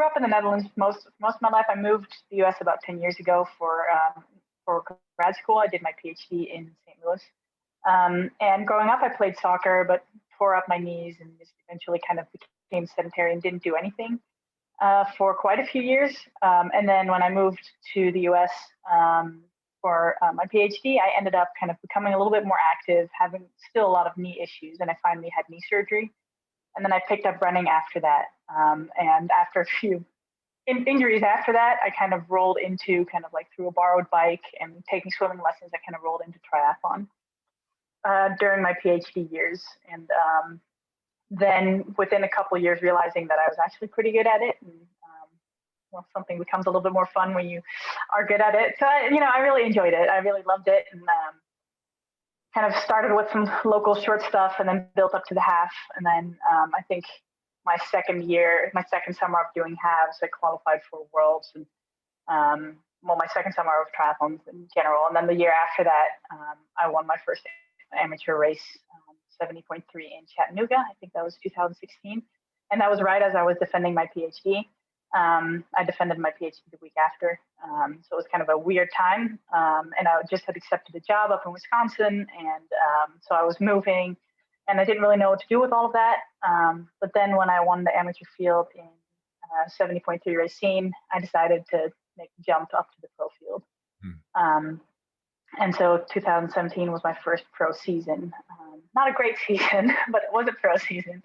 grew up in the Netherlands most of my life. I moved to the U.S. about 10 years ago for grad school. I did my PhD in St. Louis. And growing up, I played soccer, but tore up my knees and just eventually kind of became sedentary and didn't do anything for quite a few years. And then when I moved to the U.S. For my PhD, I ended up kind of becoming a little bit more active, having still a lot of knee issues, and I finally had knee surgery. And then I picked up running after that. And after a few injuries after that, I kind of rolled into kind of like through a borrowed bike and taking swimming lessons, I kind of rolled into triathlon during my PhD years. And then within a couple of years, realizing that I was actually pretty good at it. And, well, something becomes a little bit more fun when you are good at it. So, I really enjoyed it. I really loved it. And kind of started with some local short stuff and then built up to the half. And then I think my second summer of doing halves, I qualified for Worlds and, my second summer of triathlons in general. And then the year after that, I won my first amateur race, 70.3 in Chattanooga. I think that was 2016. And that was right as I was defending my PhD. I defended my PhD the week after. So it was kind of a weird time. And I just had accepted a job up in Wisconsin. And so I was moving and I didn't really know what to do with all of that. But then when I won the amateur field in 70.3 Racine, I decided to make the jump up to the pro field. And so 2017 was my first pro season. Not a great season, but it was a pro season.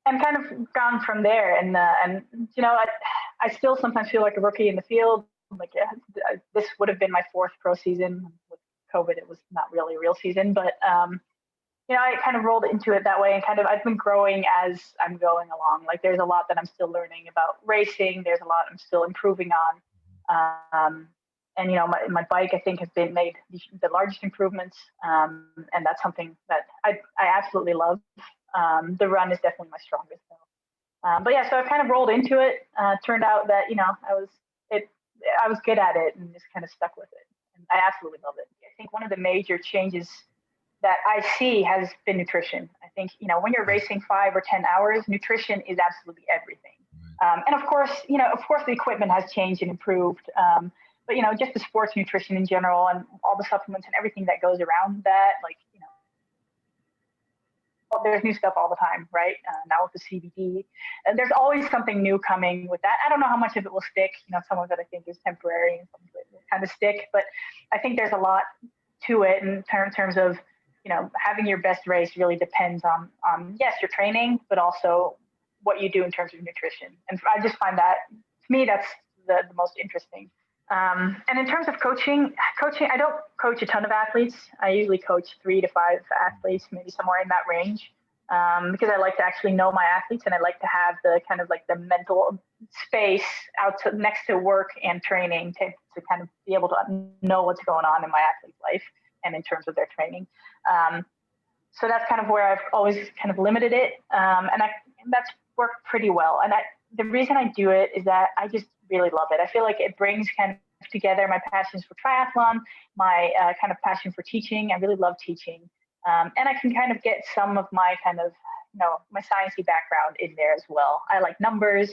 And kind of gone from there. And I still sometimes feel like a rookie in the field. Like this would have been my fourth pro season. With COVID, it was not really a real season, but I kind of rolled into it that way, and kind of I've been growing as I'm going along. Like there's a lot that I'm still learning about racing. There's a lot I'm still improving on. And my bike I think has been made the largest improvements, and that's something that I absolutely love. The run is definitely my strongest though. But yeah, so I kind of rolled into it. Turned out that I was good at it and just kind of stuck with it. And I absolutely love it. I think one of the major changes that I see has been nutrition. I think when you're racing 5 or 10 hours, nutrition is absolutely everything. And of course the equipment has changed and improved. But just the sports nutrition in general and all the supplements and everything that goes around that, there's new stuff all the time, right? Now with the CBD, and there's always something new coming with that. I don't know how much of it will stick. Some of it I think is temporary and some of it will kind of stick, but I think there's a lot to it in terms of, having your best race really depends on yes, your training, but also what you do in terms of nutrition. And I just find that, to me, that's the most interesting. And in terms of coaching, I don't coach a ton of athletes. I usually coach 3 to 5 athletes, maybe somewhere in that range, because I like to actually know my athletes and I like to have the kind of like the mental space next to work and training to kind of be able to know what's going on in my athlete's life and in terms of their training. So that's kind of where I've always kind of limited it. And that's worked pretty well. And the reason I do it is that I just really love it. I feel like it brings kind of together my passions for triathlon, my kind of passion for teaching. I really love teaching. And I can kind of get some of my kind of, my sciencey background in there as well. I like numbers.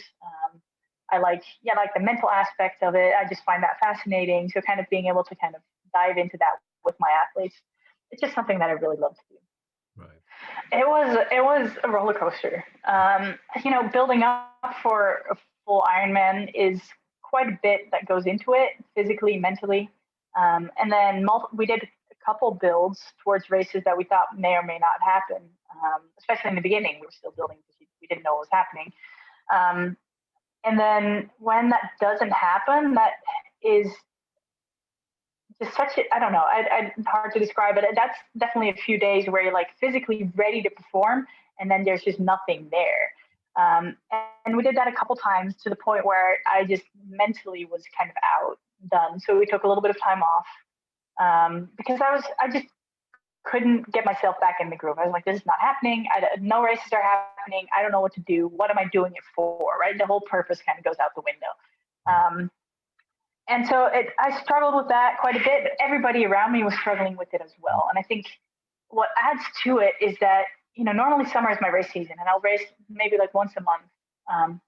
I like the mental aspect of it. I just find that fascinating. So kind of being able to kind of dive into that with my athletes, it's just something that I really love to do. Right. It was a roller coaster. Building up for a full Ironman is quite a bit that goes into it, physically, mentally. And then we did a couple builds towards races that we thought may or may not happen, especially in the beginning. We were still building because we didn't know what was happening. And then when that doesn't happen, that is just I don't know, hard to describe it. That's definitely a few days where you're like physically ready to perform and then there's just nothing there. And we did that a couple times to the point where I just mentally was kind of done. So we took a little bit of time off because I just couldn't get myself back in the groove. I was like, this is not happening. No races are happening. I don't know what to do. What am I doing it for, right? The whole purpose kind of goes out the window. And so I struggled with that quite a bit, but everybody around me was struggling with it as well. And I think what adds to it is that, normally summer is my race season and I'll race maybe like once a month.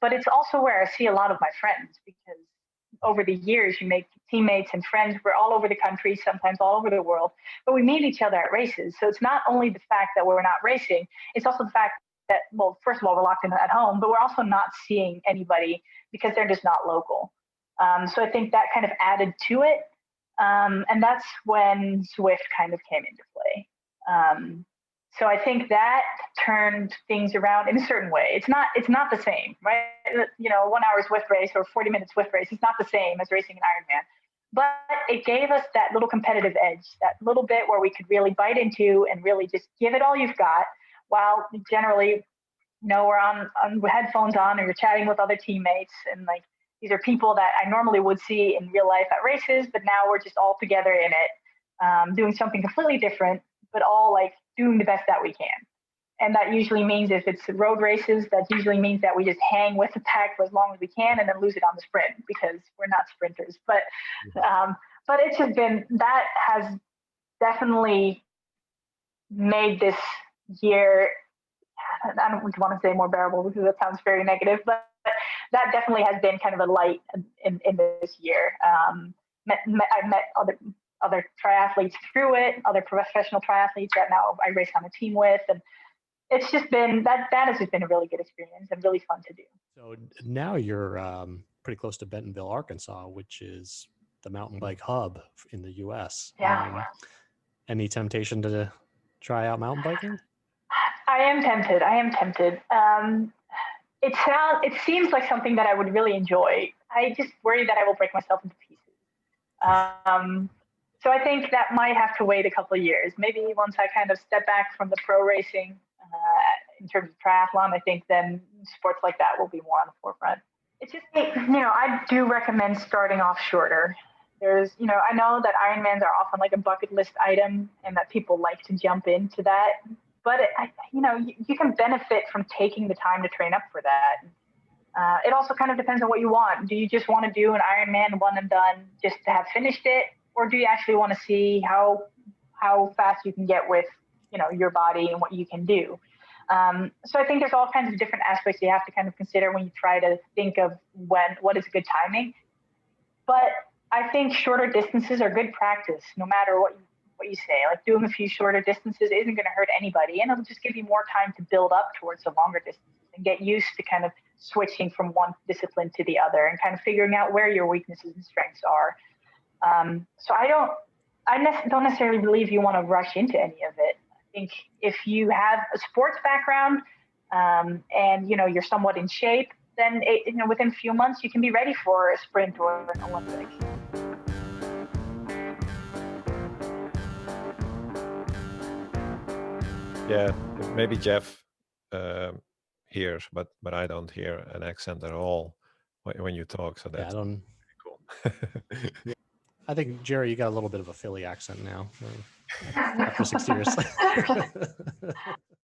But it's also where I see a lot of my friends, because over the years you make teammates and friends. We're all over the country, sometimes all over the world, but we meet each other at races. So it's not only the fact that we're not racing, it's also the fact that, well, first of all, we're locked in at home, but we're also not seeing anybody because they're just not local. So I think that kind of added to it. And that's when Zwift kind of came into play. So I think that turned things around in a certain way. It's not the same, right? 1 hour Zwift race or 40 minutes Zwift race is not the same as racing an Ironman. But it gave us that little competitive edge, that little bit where we could really bite into and really just give it all you've got, while generally, we're on headphones on, or you're chatting with other teammates, and like, these are people that I normally would see in real life at races, but now we're just all together in it, doing something completely different, but all like doing the best that we can. And that usually means, if it's road races, that usually means that we just hang with the pack for as long as we can and then lose it on the sprint, because we're not sprinters. But it's just been, that has definitely made this year, I don't want to say more bearable, because that sounds very negative, but that definitely has been kind of a light in this year. I've met other triathletes through it, other professional triathletes that now I race on a team with, and it's just been, that has just been a really good experience and really fun to do. So now you're pretty close to Bentonville, Arkansas, which is the mountain bike hub in the U.S. Yeah. Any temptation to try out mountain biking? I am tempted. It seems like something that I would really enjoy. I just worry that I will break myself into pieces. So I think that might have to wait a couple of years. Maybe once I kind of step back from the pro racing in terms of triathlon, I think then sports like that will be more on the forefront. It's just, I do recommend starting off shorter. There's, I know that Ironmans are often like a bucket list item, and that people like to jump into that. But you can benefit from taking the time to train up for that. It also kind of depends on what you want. Do you just want to do an Ironman one and done just to have finished it, or do you actually want to see how fast you can get with your body and what you can do? So I think there's all kinds of different aspects you have to kind of consider when you try to think of what is good timing. But I think shorter distances are good practice, no matter what you say. Like, doing a few shorter distances isn't going to hurt anybody, and it'll just give you more time to build up towards the longer distances and get used to kind of switching from one discipline to the other and kind of figuring out where your weaknesses and strengths are. So I don't necessarily believe you want to rush into any of it. I think if you have a sports background and you're somewhat in shape, then within a few months you can be ready for a sprint or an Olympics. Yeah, maybe Geoff hears, but I don't hear an accent at all when you talk. So that's cool. Yeah. I think, Gerry, you got a little bit of a Philly accent now after 6 years.